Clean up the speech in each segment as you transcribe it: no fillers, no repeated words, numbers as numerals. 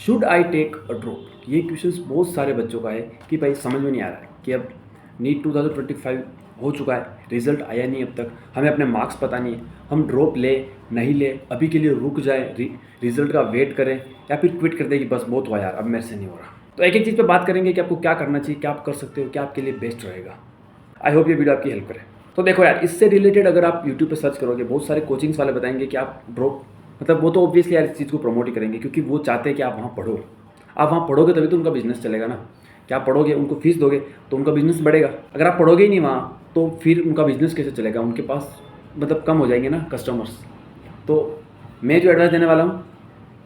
Should I take a drop? ये questions बहुत सारे बच्चों का है कि भाई समझ में नहीं आ रहा है कि अब नीट 2025 हो चुका है, रिजल्ट आया नहीं अब तक, हमें अपने मार्क्स पता नहीं है, हम ड्रॉप ले नहीं ले, अभी के लिए रुक जाए, रिजल्ट का वेट करें, या फिर क्विट कर दे कि बस बहुत हुआ यार, अब मेरे से नहीं हो रहा। तो एक एक चीज़ पे बात करेंगे कि आपको क्या करना चाहिए, क्या आप कर सकते हो, क्या आपके लिए बेस्ट रहेगा। आई होप ये वीडियो आपकी हेल्प करे। तो देखो यार, इससे रिलेटेड अगर आप यूट्यूब पे सर्च करोगे, बहुत सारे कोचिंग्स वाले बताएंगे कि आप ड्रॉप, मतलब वो तो ऑब्वियसली यार इस चीज़ को प्रमोट ही करेंगे क्योंकि वो चाहते हैं कि आप वहाँ पढ़ो। आप वहाँ पढ़ोगे तभी तो उनका बिजनेस चलेगा ना। क्या आप पढ़ोगे, उनको फीस दोगे तो उनका बिजनेस बढ़ेगा। अगर आप पढ़ोगे ही नहीं वहाँ तो फिर उनका बिजनेस कैसे चलेगा, उनके पास मतलब कम हो जाएंगे ना कस्टमर्स। तो मैं जो एडवाइस देने वाला हूँ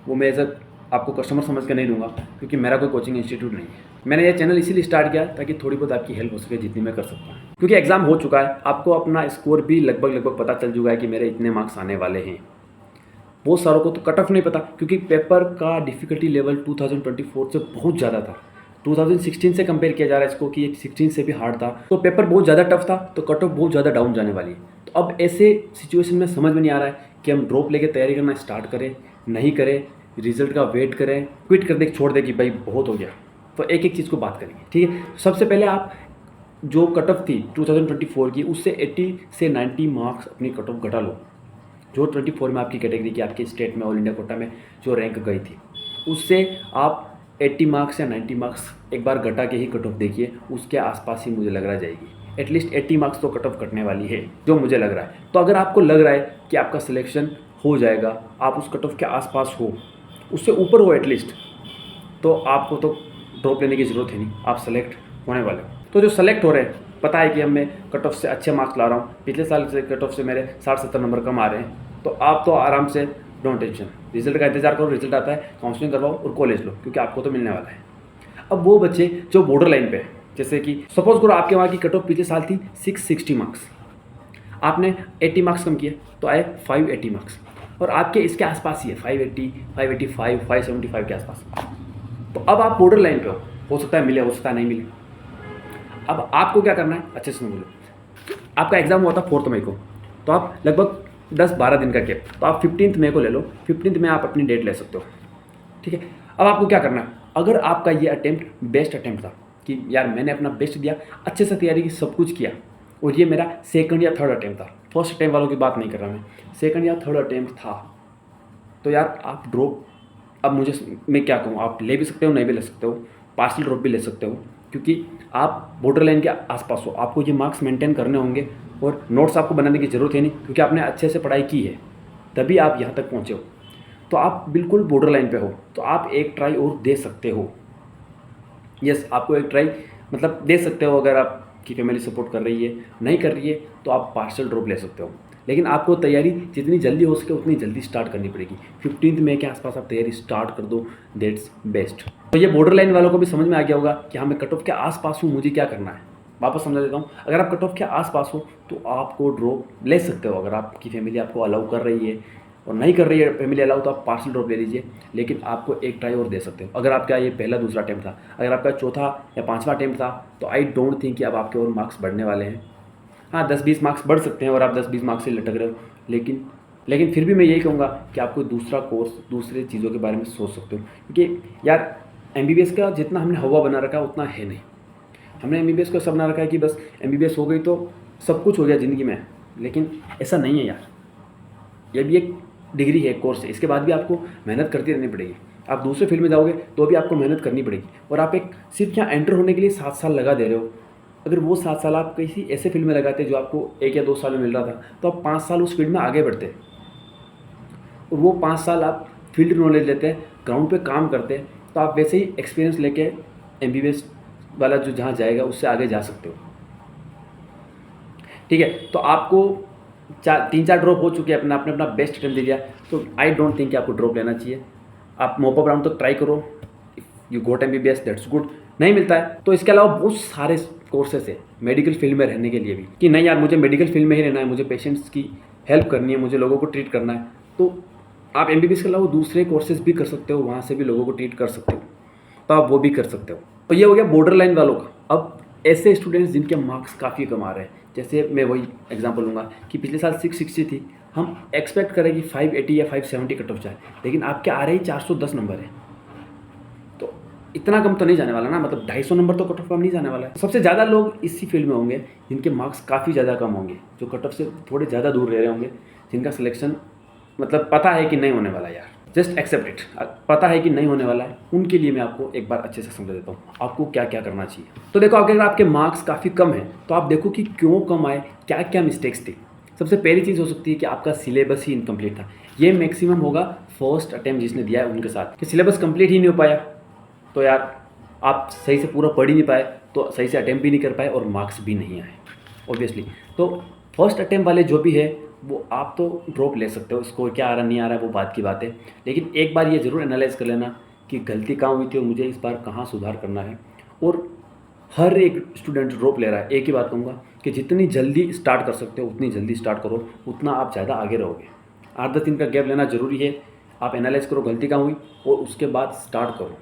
वो मैं एज आपको कस्टमर समझ के नहीं दूंगा, क्योंकि मेरा कोई कोचिंग इंस्टीट्यूट नहीं है। मैंने ये चैनल इसीलिए स्टार्ट किया ताकि थोड़ी बहुत आपकी हेल्प हो सके जितनी मैं कर सकता हूँ, क्योंकि एग्जाम हो चुका है, आपको अपना स्कोर भी लगभग पता चल चुका है कि मेरे इतने मार्क्स आने वाले हैं। बहुत सारों को तो कट ऑफ नहीं पता, क्योंकि पेपर का डिफ़िकल्टी लेवल 2024 से बहुत ज़्यादा था। 2016 से कंपेयर किया जा रहा है इसको कि 16 से भी हार्ड था, तो पेपर बहुत ज़्यादा टफ था, तो कट ऑफ बहुत ज़्यादा डाउन जाने वाली है। तो अब ऐसे सिचुएशन में समझ में नहीं आ रहा है कि हम ड्रॉप लेके तैयारी करना स्टार्ट करें, नहीं करें, रिजल्ट का वेट करें, क्विट कर दे, छोड़ दे कि भाई बहुत हो गया। तो एक एक चीज़ को बात करेंगे, ठीक है। सबसे पहले आप जो कट ऑफ थी 2024 की, उससे 80 से 90 मार्क्स अपनी कट ऑफ घटा लो। जो 24 में आपकी कैटेगरी की, आपके स्टेट में ऑल इंडिया कोटा में जो रैंक गई थी, उससे आप 80 मार्क्स या 90 मार्क्स एक बार घटा के ही कट ऑफ देखिए, उसके आसपास ही मुझे लग रहा जाएगी। एटलीस्ट 80 मार्क्स तो कट ऑफ कटने वाली है, जो मुझे लग रहा है। तो अगर आपको लग रहा है कि आपका सिलेक्शन हो जाएगा, आप उस कट ऑफ के आसपास हो, उससे ऊपर हो एटलीस्ट, तो आपको तो ड्रॉप लेने की ज़रूरत है नहीं, आप सेलेक्ट होने वाले हो। तो जो सेलेक्ट हो रहे हैं, पता है कि अब मैं कट ऑफ से अच्छे मार्क्स ला रहा हूँ, पिछले साल से कट ऑफ से मेरे 60-70 नंबर कम आ रहे हैं, तो आप तो आराम से डोंट टेंशन, रिजल्ट का इंतजार करो, रिजल्ट आता है, काउंसलिंग करवाओ और कॉलेज लो, क्योंकि आपको तो मिलने वाला है। अब वो बच्चे जो बॉर्डर लाइन पे है, जैसे कि सपोज करो आपके वहाँ की कट ऑफ पिछले साल थी 660 मार्क्स, आपने 80 मार्क्स कम किए तो आए 580 मार्क्स, और आपके इसके आसपास ही है 580, 585, 575 के आसपास। तो अब आप बॉर्डर लाइन पे हो सकता है मिले, हो सकता है नहीं मिले। अब आपको क्या करना है, अच्छे से सुन लो। आपका एग्जाम हुआ था 4 मई को, तो आप लगभग 10-12 दिन का गैप, तो आप 15 मई को ले लो, 15 में आप अपनी डेट ले सकते हो, ठीक है। अब आपको क्या करना है, अगर आपका ये अटेम्प्ट बेस्ट अटेम्प्ट था कि यार मैंने अपना बेस्ट दिया, अच्छे से तैयारी की, सब कुछ किया, और ये मेरा सेकंड या थर्ड अटेम्प्ट था, फर्स्ट अटेम्प्ट वालों की बात नहीं कर रहा मैं, सेकंड या थर्ड अटेम्प्ट था, तो यार आप ड्रॉप, अब मैं क्या कहूँ, आप ले भी सकते हो, नहीं भी ले सकते हो, पार्शियल ड्रॉप भी ले सकते हो, क्योंकि आप बॉर्डर लाइन के आसपास हो, आपको ये मार्क्स मेंटेन करने होंगे, और नोट्स आपको बनाने की ज़रूरत है नहीं, क्योंकि आपने अच्छे से पढ़ाई की है, तभी आप यहाँ तक पहुँचे हो। तो आप बिल्कुल बॉर्डर लाइन पे हो, तो आप एक ट्राई और दे सकते हो। यस, आपको एक ट्राई मतलब दे सकते हो, अगर आपकी फैमिली सपोर्ट कर रही है, नहीं कर रही है तो आप पार्शियल ड्रॉप ले सकते हो। लेकिन आपको तैयारी जितनी जल्दी हो सके उतनी जल्दी स्टार्ट करनी पड़ेगी। 15 मई के आसपास आप तैयारी स्टार्ट कर दो, दैट्स बेस्ट। तो ये बॉर्डर लाइन वालों को भी समझ में आ गया होगा कि हाँ मैं कट ऑफ के आसपास हूँ, मुझे क्या करना है। वापस समझा देता हूँ, अगर आप कट ऑफ के आसपास हो तो आपको ड्रॉप ले सकते हो, अगर आपकी फैमिली आपको अलाउ कर रही है, और नहीं कर रही है फैमिली अलाउ तो आप पार्शियल ड्रॉप ले लीजिए। लेकिन आपको एक ट्राई और दे सकते हो। अगर आपका ये पहला दूसरा अटेम्प्ट था, अगर आपका चौथा या पांचवा अटेम्प्ट था, तो आई डोंट थिंक कि अब आपके और मार्क्स बढ़ने वाले हैं। हाँ, 10-20 मार्क्स बढ़ सकते हैं और आप 10-20 मार्क्स से लटक रहे हो, लेकिन फिर भी मैं यही कहूँगा कि आपको दूसरा कोर्स, दूसरे चीज़ों के बारे में सोच सकते हो, क्योंकि यार MBBS का जितना हमने हवा बना रखा है उतना है नहीं। हमने MBBS को सब बना रखा है कि बस MBBS हो गई तो सब कुछ हो गया ज़िंदगी में, लेकिन ऐसा नहीं है यार। ये भी एक डिग्री है, कोर्स है, इसके बाद भी आपको मेहनत करती रहनी पड़ेगी। आप दूसरे फील्ड में जाओगे तो भी आपको मेहनत करनी पड़ेगी, और आप एक सिर्फ यहाँ एंटर होने के लिए 7 साल लगा दे रहे हो। अगर वो 7 साल आप किसी ऐसे फील्ड में लगाते जो आपको 1 या 2 साल में मिल रहा था, तो आप 5 साल उस फील्ड में आगे बढ़ते, और वो 5 साल आप फील्ड नॉलेज लेते हैं, ग्राउंड पे काम करते हैं, तो आप वैसे ही एक्सपीरियंस लेके MBBS वाला जो जहाँ जाएगा उससे आगे जा सकते हो, ठीक है। तो आपको 3-4 ड्रॉप हो चुके हैं, आपने अपना बेस्ट अटेम्प्ट दे दिया, तो आई डोंट थिंक कि आपको ड्रॉप लेना चाहिए। आप मॉप अप राउंड तक ट्राई करो, if you got MBBS that's good. नहीं मिलता है तो इसके अलावा बहुत सारे कोर्सेस है मेडिकल फील्ड में रहने के लिए भी, कि नहीं यार मुझे मेडिकल फील्ड में ही रहना है, मुझे पेशेंट्स की हेल्प करनी है, मुझे लोगों को ट्रीट करना है, तो आप MBBS के अलावा दूसरे कोर्सेज भी कर सकते हो, वहाँ से भी लोगों को ट्रीट कर सकते हो, तो आप वो भी कर सकते हो। तो ये हो गया बॉर्डर लाइन वालों का। अब ऐसे स्टूडेंट्स जिनके मार्क्स काफ़ी कम आ रहे हैं, जैसे मैं वही एग्जांपल लूँगा कि पिछले साल 660 थी, हम एक्सपेक्ट करें कि 580 या 570 कट ऑफ जाए, लेकिन आपके आ रहे ही 410 नंबर है। इतना कम तो नहीं जाने वाला ना, मतलब 250 नंबर तो कट ऑफ कम नहीं जाने वाला है। सबसे ज़्यादा लोग इसी फील्ड में होंगे जिनके मार्क्स काफ़ी ज़्यादा कम होंगे, जो कट ऑफ से थोड़े ज़्यादा दूर रह रहे होंगे, जिनका सिलेक्शन मतलब पता है कि नहीं होने वाला यार, जस्ट एक्सेप्ट इट, पता है कि नहीं होने वाला है। उनके लिए मैं आपको एक बार अच्छे से समझा देता हूँ आपको क्या क्या करना चाहिए। तो देखो, अगर आपके मार्क्स काफ़ी कम हैं तो आप देखो कि क्यों कम आए, क्या क्या मिस्टेक्स थी। सबसे पहली चीज़ हो सकती है कि आपका सिलेबस ही इनकम्प्लीट था। ये मैक्सिमम होगा फर्स्ट अटेम्प्ट जिसने दिया है उनके साथ, कि सिलेबस कंप्लीट ही नहीं हो पाया, तो यार आप सही से पूरा पढ़ ही नहीं पाए, तो सही से अटेम्प्ट भी नहीं कर पाए और मार्क्स भी नहीं आए ऑब्वियसली। तो फर्स्ट अटेम्प्ट वाले जो भी है वो आप तो ड्रॉप ले सकते हो, स्कोर क्या आ रहा नहीं आ रहा है वो बात की बात है, लेकिन एक बार ये ज़रूर एनालाइज कर लेना कि गलती कहाँ हुई थी और मुझे इस बार कहाँ सुधार करना है। और हर एक स्टूडेंट ड्रॉप ले रहा है, एक ही बात कहूँगा कि जितनी जल्दी स्टार्ट कर सकते हो उतनी जल्दी स्टार्ट करो, उतना आप ज़्यादा आगे रहोगे। 8-10 दिन का गैप लेना ज़रूरी है। आप एनालाइज करो गलती कहाँ हुई और उसके बाद स्टार्ट करो,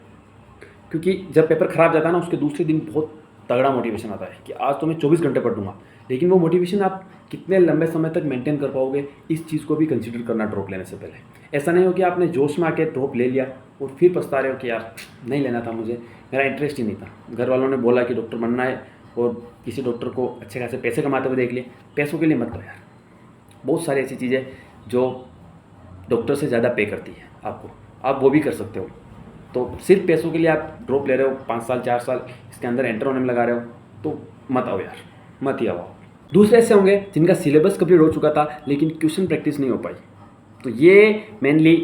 क्योंकि जब पेपर ख़राब जाता है ना उसके दूसरे दिन बहुत तगड़ा मोटिवेशन आता है कि आज तो मैं 24 घंटे पढ़ लूँगा। लेकिन वो मोटिवेशन आप कितने लंबे समय तक मेंटेन कर पाओगे, इस चीज़ को भी कंसीडर करना ड्रॉप लेने से पहले। ऐसा नहीं हो कि आपने जोश में आके ड्रॉप ले लिया और फिर पछता रहे हो कि यार नहीं लेना था मुझे, मेरा इंटरेस्ट ही नहीं था, घर वालों ने बोला कि डॉक्टर बनना है और किसी डॉक्टर को अच्छे खासे पैसे कमाते हुए देख लिए। पैसों के लिए मत लो यार, बहुत सारी ऐसी चीज़ें जो डॉक्टर से ज़्यादा पे करती है आपको, आप वो भी कर सकते हो। तो सिर्फ पैसों के लिए आप ड्रॉप ले रहे हो, 5 साल 4 साल इसके अंदर एंटर होने में लगा रहे हो, तो मत आओ यार, मत ही आओ। दूसरे ऐसे होंगे जिनका सिलेबस कंप्लीट हो चुका था लेकिन क्वेश्चन प्रैक्टिस नहीं हो पाई, तो ये मेनली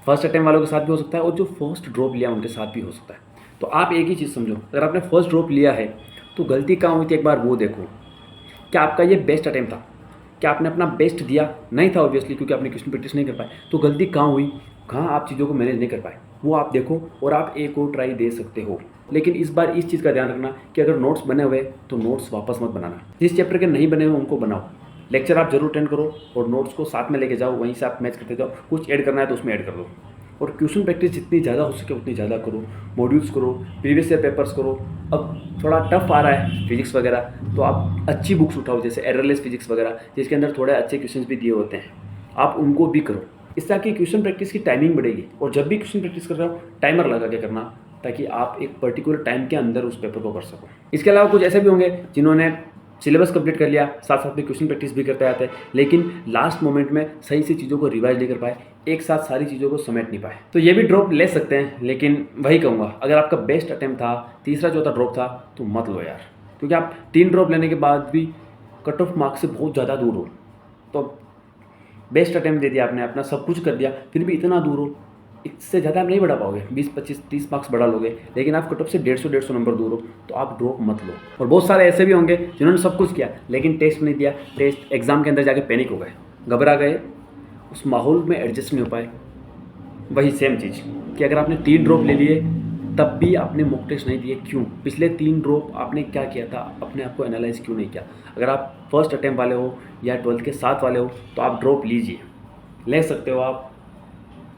फर्स्ट अटेम्प्ट वालों के साथ भी हो सकता है और जो फर्स्ट ड्रॉप लिया उनके साथ भी हो सकता है। तो आप एक ही चीज़ समझो, अगर आपने फर्स्ट ड्रॉप लिया है तो गलती कहाँ हुई थी एक बार वो देखो। क्या आपका ये बेस्ट अटेम्प्ट था? क्या आपने अपना बेस्ट दिया? नहीं था ऑब्वियसली, क्योंकि आपने क्वेश्चन प्रैक्टिस नहीं कर पाए। तो गलती कहाँ हुई, कहाँ आप चीज़ों को मैनेज नहीं कर पाए, वो आप देखो और आप एक और ट्राई दे सकते हो। लेकिन इस बार इस चीज़ का ध्यान रखना कि अगर नोट्स बने हुए तो नोट्स वापस मत बनाना। जिस चैप्टर के नहीं बने हुए उनको बनाओ। लेक्चर आप जरूर अटेंड करो और नोट्स को साथ में लेके जाओ, वहीं से आप मैच करते जाओ। कुछ ऐड करना है तो उसमें ऐड कर दो और क्वेश्चन प्रैक्टिस जितनी ज़्यादा हो सके उतनी ज़्यादा करो। मॉड्यूल्स करो, प्रीवियस ईयर पेपर्स करो। अब थोड़ा टफ आ रहा है फिजिक्स वगैरह, तो आप अच्छी बुक्स उठाओ जैसे एररलेस फिजिक्स वगैरह, जिसके अंदर थोड़े अच्छे क्वेश्चंस भी दिए होते हैं, आप उनको भी करो। इससे आपकी क्वेश्चन प्रैक्टिस की टाइमिंग बढ़ेगी। और जब भी क्वेश्चन प्रैक्टिस कर रहे हो टाइमर लगा के करना, ताकि आप एक पर्टिकुलर टाइम के अंदर उस पेपर को कर सको। इसके अलावा कुछ ऐसे भी होंगे जिन्होंने सिलेबस कंप्लीट कर लिया, साथ साथ में क्वेश्चन प्रैक्टिस भी करते आते हैं, लेकिन लास्ट मोमेंट में सही से चीज़ों को रिवाइज नहीं कर पाए, एक साथ सारी चीज़ों को समेट नहीं पाए। तो ये भी ड्रॉप ले सकते हैं, लेकिन वही कहूँगा अगर आपका बेस्ट अटेम्प्ट था, तीसरा चौथा ड्रॉप था, तो मत लो यार, क्योंकि आप 3 ड्रॉप लेने के बाद भी कट ऑफ मार्क्स से बहुत ज़्यादा दूर हो। तो बेस्ट अटेम्प्ट दे दिया आपने, अपना सब कुछ कर दिया, फिर भी इतना दूर हो, इससे ज़्यादा आप नहीं बढ़ा पाओगे। 20, 25, 30 मार्क्स बढ़ा लोगे, लेकिन आप कट ऑफ से 150 नंबर दूर हो, तो आप ड्रॉप मत लो। और बहुत सारे ऐसे भी होंगे जिन्होंने सब कुछ किया लेकिन टेस्ट नहीं दिया, टेस्ट एग्जाम के अंदर जाके पैनिक हो गए, घबरा गए, उस माहौल में एडजस्ट नहीं हो पाए। वही सेम चीज़ कि अगर आपने 3 ड्रॉप ले लिए तब भी आपने मॉक टेस्ट नहीं दिए, क्यों? पिछले 3 ड्रॉप आपने क्या किया था, अपने आप को एनालाइज क्यों नहीं किया? अगर आप फर्स्ट अटेम्प्ट वाले हो या 12th के साथ वाले हो तो आप ड्रॉप लीजिए, ले सकते हो आप,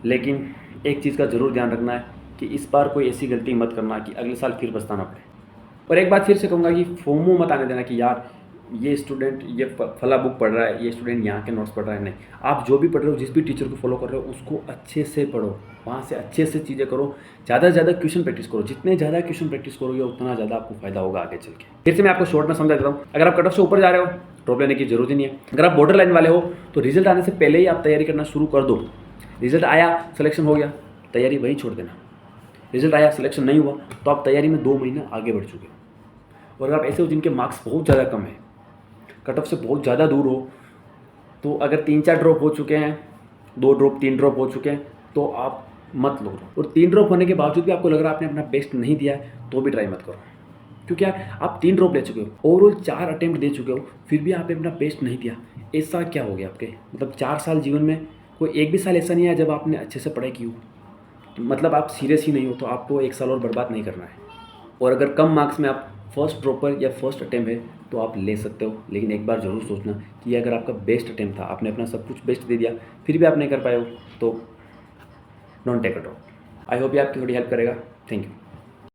लेकिन एक चीज़ का ज़रूर ध्यान रखना है कि इस बार कोई ऐसी गलती मत करना कि अगले साल फिर पछताना पड़े। और एक बात फिर से कहूँगा कि फोमो मत आने देना कि यार ये स्टूडेंट ये फला बुक पढ़ रहा है, ये स्टूडेंट यहाँ के नोट्स पढ़ रहा है। नहीं, आप जो भी पढ़ रहे हो, जिस भी टीचर को फॉलो कर रहे हो, उसको अच्छे से पढ़ो, वहाँ से अच्छे से चीज़ें करो, ज़्यादा से ज़्यादा क्वेश्चन प्रैक्टिस करो। जितने ज़्यादा क्वेश्चन प्रैक्टिस करोगे उतना ज़्यादा आपको फायदा होगा आगे चल के। फिर से मैं आपको शॉर्ट में समझा देता हूँ। अगर आप कट ऑफ से ऊपर जा रहे हो ड्रॉप लेने की जरूरत ही नहीं है। अगर आप बॉर्डर लाइन वाले हो तो रिजल्ट आने से पहले ही आप तैयारी करना शुरू कर दो। रिजल्ट आया, सिलेक्शन हो गया, तैयारी वहीं छोड़ देना। रिजल्ट आया, सिलेक्शन नहीं हुआ, तो आप तैयारी में 2 महीना आगे बढ़ चुके हो। और अगर आप ऐसे हो जिनके मार्क्स बहुत ज़्यादा कम है, कट ऑफ से बहुत ज़्यादा दूर हो, तो अगर 3-4 ड्रॉप हो चुके हैं, 2 ड्रॉप 3 ड्रॉप हो चुके हैं, तो आप मत लो। और 3 ड्रॉप होने के बावजूद भी आपको लग रहा है आपने अपना बेस्ट नहीं दिया है, तो भी ट्राई मत करो, क्योंकि यार आप 3 ड्रॉप ले चुके हो, ओवरऑल 4 अटेम्प्ट दे चुके हो, फिर भी आपने अपना बेस्ट नहीं दिया। ऐसा क्या हो गया आपके? मतलब 4 साल जीवन में कोई एक भी साल ऐसा नहीं आया जब आपने अच्छे से पढ़ाई की हो। तो मतलब आप सीरियस ही नहीं हो, तो आपको 1 साल और बर्बाद नहीं करना है। और अगर कम मार्क्स में आप फर्स्ट ड्रॉपर या फर्स्ट अटेम्प्ट है तो आप ले सकते हो, लेकिन एक बार ज़रूर सोचना कि अगर आपका बेस्ट अटेम्प्ट था, आपने अपना सब कुछ बेस्ट दे दिया, फिर भी आप नहीं कर पाए हो, तो don't take a drop. I hope ये आपकी थोड़ी हेल्प करेगा। Thank you.